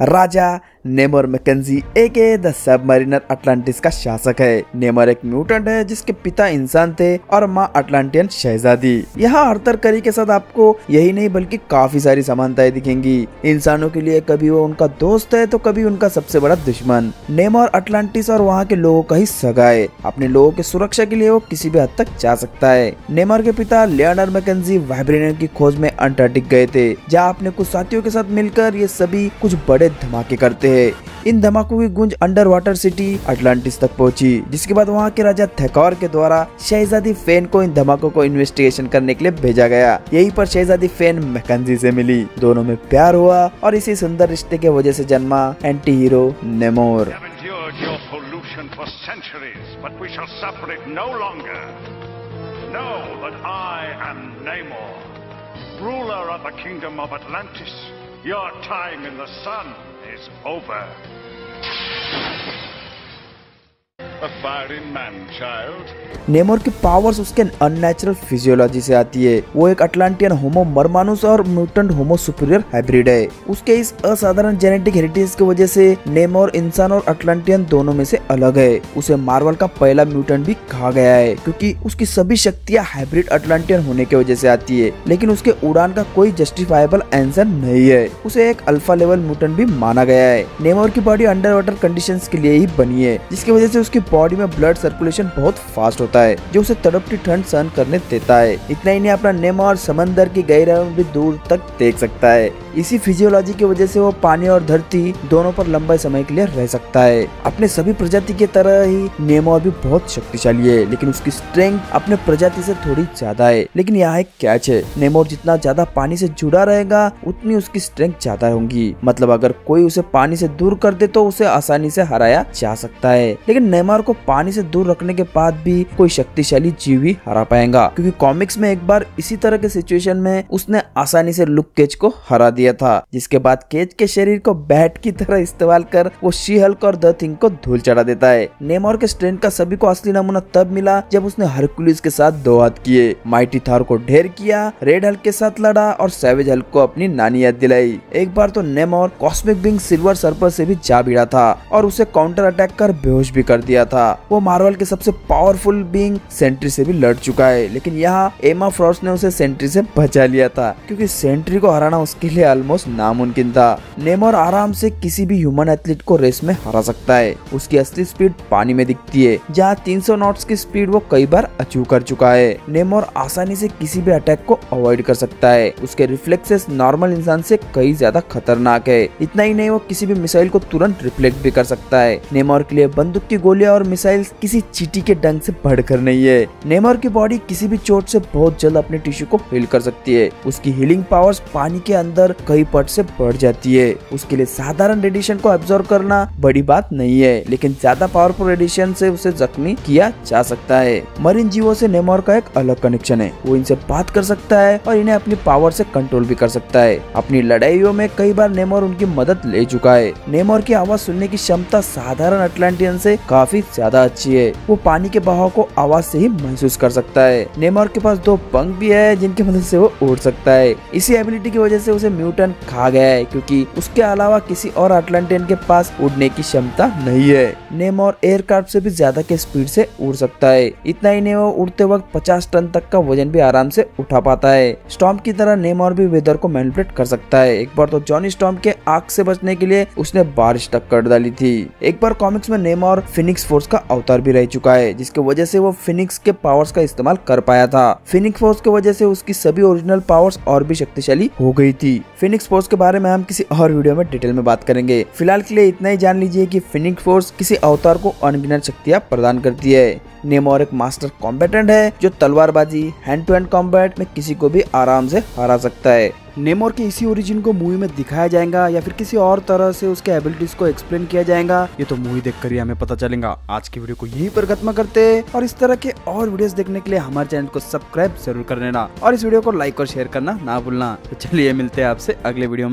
Raja Namor McKenzie aka the submariner Atlantis का शासक है। नेमोर एक म्यूटेंट है जिसके पिता इंसान थे और माँ अटलांटियन शहजादी। यहाँ आर्थर करी के साथ आपको यही नहीं बल्कि काफी सारी समानताएं दिखेंगी। इंसानों के लिए कभी वो उनका दोस्त है तो कभी उनका सबसे बड़ा दुश्मन। नेमोर अटलांटिस और वहाँ के लोगों का ही सगा है। अपने लोगों की सुरक्षा के लिए वो किसी भी हद तक जा सकता है। नेमोर के पिता लियोनार्ड मैकेंजी वाइब्रेनियम की खोज में अंटार्कटिक गए थे, जहाँ अपने कुछ साथियों के साथ मिलकर ये सभी कुछ बड़े धमाके करते हैं। इन धमाकों की गूंज अंडर वाटर सिटी अटलांटिस तक पहुंची, जिसके बाद वहां के राजा थेकौर के द्वारा शहजादी फेन को इन धमाकों को इन्वेस्टिगेशन करने के लिए भेजा गया। यहीं पर शहजादी फेन मैकेंजी से मिली, दोनों में प्यार हुआ और इसी सुंदर रिश्ते के वजह से जन्मा anti hero नेमोर। Ruler of the kingdom of Atlantis, your time in the sun is over. A fighting man, child. नेमोर की पावर्स उसके अननेचुरल फिजियोलॉजी से आती है। वो एक अटलांटियन होमो मरमानुस और म्यूटेंट होमो सुपीरियर हाइब्रिड है। उसके इस असाधारण जेनेटिक हेरिटेज की वजह से नेमोर इंसान और अटलांटियन दोनों में से अलग है। उसे मार्वल का पहला म्यूटेंट भी कहा गया है, क्योंकि उसकी सभी शक्तियां हाइब्रिड अटलांटियन होने की वजह से आती है। लेकिन उसके उड़ान का कोई जस्टिफाइबल आंसर नहीं है। उसे एक अल्फा लेवल म्यूटेंट भी माना गया है। नेमोर की बॉडी अंडर वाटर कंडीशंस के लिए ही बनी है, जिसकी वजह से उसकी बॉडी में ब्लड सर्कुलेशन बहुत फास्ट होता है, जो उसे तड़पती ठंड सहन करने देता है। इतना ही नहीं, अपना नेमोर समंदर की गहराइयों में भी दूर तक देख सकता है। इसी फिजियोलॉजी की वजह से वो पानी और धरती दोनों पर लंबे समय के लिए रह सकता है। अपने सभी प्रजाति की तरह ही नेमोर भी बहुत शक्तिशाली है, लेकिन उसकी स्ट्रेंथ अपने प्रजाति से थोड़ी ज्यादा है। लेकिन यहाँ एक कैच है, नेमोर जितना ज्यादा पानी से जुड़ा रहेगा उतनी उसकी स्ट्रेंथ ज्यादा होगी। मतलब अगर कोई उसे पानी से दूर कर दे तो उसे आसानी से हराया जा सकता है। लेकिन नेमोर को पानी से दूर रखने के बाद भी कोई शक्तिशाली जीव ही हरा पाएगा, क्योंकि कॉमिक्स में एक बार इसी तरह के सिचुएशन में उसने आसानी से लुक केज को हरा दिया था, जिसके बाद केज के शरीर को बैट की तरह इस्तेमाल कर वो शी हल्क और द थिंग को धूल चढ़ा देता है। नेमोर के स्ट्रेंथ का सभी को असली नमूना तब मिला जब उसने हरकुलिस के साथ दो हाथ किए, माइटी थार को ढेर किया, रेड हल्क के साथ लड़ा और सैवेज हल्क को अपनी नानी याद दिलाई। एक बार तो नेमोर कॉस्मिक बीइंग सिल्वर सर्पर से भी जा भिड़ा था और उसे काउंटर अटैक कर बेहोश भी कर दिया था। वो मार्वल के सबसे पावरफुल बीइंग सेंट्री से भी लड़ चुका है, लेकिन यहाँ एमा फ्रॉस्ट ने उसे सेंट्री से बचा लिया था, क्योंकि सेंट्री को हराना उसके लिए ऑलमोस्ट नामुमकिन था। नेमोर आराम से किसी भी ह्यूमन एथलीट को रेस में हरा सकता है। उसकी असली स्पीड पानी में दिखती है, जहाँ 300 नॉट्स की स्पीड वो कई बार अचीव कर चुका है। नेमोर आसानी से किसी भी अटैक को अवॉइड कर सकता है। उसके रिफ्लेक्सेस नॉर्मल इंसान से कई ज्यादा खतरनाक है। इतना ही नहीं, वो किसी भी मिसाइल को तुरंत रिफ्लेक्ट भी कर सकता है। नेमोर के लिए बंदूक की गोलियां और मिसाइल किसी चींटी के डंक से बढ़कर नहीं है। नेमोर की बॉडी किसी भी चोट से बहुत जल्द अपने टिश्यू को हील कर सकती है। उसकी हीलिंग पावर्स पानी के अंदर कई पट से बढ़ जाती है। उसके लिए साधारण रेडिएशन को एब्जॉर्ब करना बड़ी बात नहीं है, लेकिन ज्यादा पावरफुल रेडिएशन से उसे जख्मी किया जा सकता है। मरीन जीवों से नेमोर का एक अलग कनेक्शन है। वो इनसे बात कर सकता है और इन्हें अपनी पावर से कंट्रोल भी कर सकता है। अपनी लड़ाइयों में कई बार नेमोर उनकी मदद ले चुका है। नेमोर की आवाज सुनने की क्षमता साधारण अटलांटियन से काफी ज्यादा अच्छी है। वो पानी के बहाव को आवाज से ही महसूस कर सकता है। नेमोर के पास 2 पंख भी है, जिनकी मदद से वो उड़ सकता है। इसी एबिलिटी की वजह से उसे म्यूटेंट कहा गया है, क्योंकि उसके अलावा किसी और अटलांटियन के पास उड़ने की क्षमता नहीं है। नेमोर एयरक्राफ्ट से भी ज्यादा के स्पीड से उड़ सकता है। इतना ही नहीं, वो उड़ते वक्त 50 टन तक का वजन भी आराम से उठा पाता है। स्टॉर्म की तरह नेमोर भी वेदर को मैनिपुलेट कर सकता है। एक बार तो जॉनी स्टॉर्म के आग से बचने के लिए उसने बारिश तक कर डाली थी। एक बार कॉमिक्स में नेमोर फिनिक्स फोर्स का अवतार भी रह चुका है, जिसकी वजह से वो फिनिक्स के पावर्स का इस्तेमाल कर पाया था। फिनिक्स फोर्स की वजह से उसकी सभी ओरिजिनल पावर्स और भी शक्तिशाली हो गई थी। फिनिक्स फोर्स के बारे में हम किसी और वीडियो में डिटेल में बात करेंगे। फिलहाल के लिए इतना ही जान लीजिए कि फिनिक्स फोर्स किसी अवतार को अनगिनत शक्तियां प्रदान करती है। नेमोर एक मास्टर कॉम्बेटेंट है, जो तलवारबाजी, हैंड टू हैंड कॉम्बैट में किसी को भी आराम से हरा सकता है। नेमोर के इसी ओरिजिन को मूवी में दिखाया जाएगा या फिर किसी और तरह से उसके एबिलिटीज को एक्सप्लेन किया जाएगा, ये तो मूवी देखकर ही हमें पता चलेगा। आज की वीडियो को यहीं पर खत्म करते हैं, और इस तरह के और वीडियोस देखने के लिए हमारे चैनल को सब्सक्राइब जरूर कर लेना और इस वीडियो को लाइक और शेयर करना ना भूलना। तो चलिए मिलते हैं आपसे अगले वीडियो में।